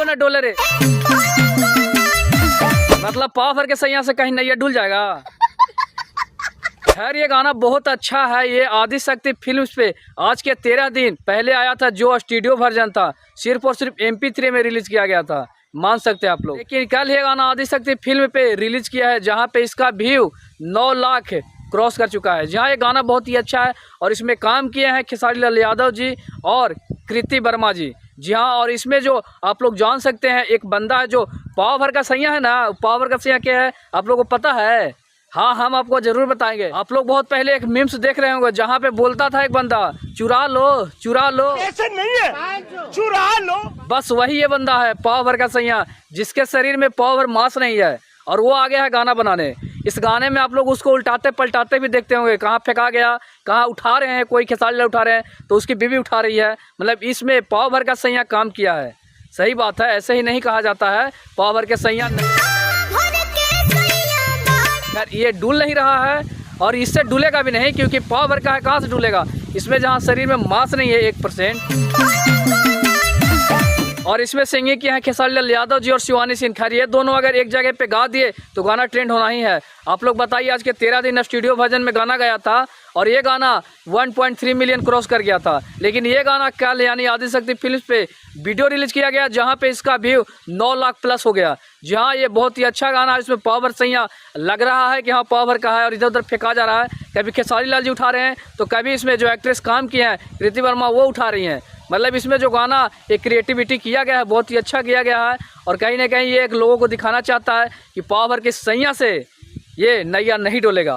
न डोले रे। मतलब पाव भर के सैया से कहीं नैया डुल जाएगा। खैर ये गाना बहुत अच्छा है। ये आदिशक्ति फिल्म्स पे आज के 13 दिन पहले आया था, जो स्टूडियो वर्जन था, सिर्फ और सिर्फ MP3 में रिलीज किया गया था, मान सकते हैं आप लोग। लेकिन कल ये गाना आदिशक्ति फिल्म पे रिलीज किया है, जहाँ पे इसका व्यू 9 लाख क्रॉस कर चुका है। जहाँ ये गाना बहुत ही अच्छा है और इसमें काम किए हैं खेसारी लाल यादव जी और कृति वर्मा जी। जी हाँ, और इसमें जो आप लोग जान सकते हैं, एक बंदा है जो पाव भर का सैया है ना। पाव भर का सैया क्या है आप लोगों को पता है? हाँ, हम आपको जरूर बताएंगे। आप लोग बहुत पहले एक मीम्स देख रहे होंगे, जहाँ पे बोलता था एक बंदा, चुरा लो चुरा लो। ऐसे नहीं है, चुरा लो। बस वही ये बंदा है, पाव भर का सैया, जिसके शरीर में पाव भर मांस नहीं है, और वो आ गया है गाना बनाने। इस गाने में आप लोग उसको उल्टाते पलटाते भी देखते होंगे, कहाँ फेंका गया, कहाँ उठा रहे हैं, कोई खेसारी लाल उठा रहे हैं तो उसकी बीवी उठा रही है। मतलब इसमें पाव भर का सैया काम किया है। सही बात है, ऐसे ही नहीं कहा जाता है पाव भर के सैया। यार ये डुल नहीं रहा है और इससे डुलेगा भी नहीं, क्योंकि पाव भर का है, कहाँ से डुलेगा। इसमें जहाँ शरीर में मांस नहीं है 1%। और इसमें सिंगिंग किया है खेसारी लाल यादव जी और शिवानी सिंह। खैर ये दोनों अगर एक जगह पे गा दिए तो गाना ट्रेंड होना ही है। आप लोग बताइए, आज के 13 दिन स्टूडियो वर्जन में गाना गया था और ये गाना 1.3 मिलियन क्रॉस कर गया था। लेकिन ये गाना कल यानी आदिशक्ति फिल्म पे वीडियो रिलीज किया गया, जहाँ पे इसका व्यू 9 लाख प्लस हो गया। जहाँ ये बहुत ही अच्छा गाना है। इसमें पावर सैया लग रहा है कि हाँ पावर का है और इधर उधर फेंका जा रहा है। कभी खेसारी लाल जी उठा रहे हैं तो कभी इसमें जो एक्ट्रेस काम किए हैं कृति वर्मा वो उठा रही हैं। मतलब इसमें जो गाना एक क्रिएटिविटी किया गया है बहुत ही अच्छा किया गया है। और कहीं ना कहीं ये एक लोगों को दिखाना चाहता है कि पावर के सैया से ये नैया नहीं डोलेगा।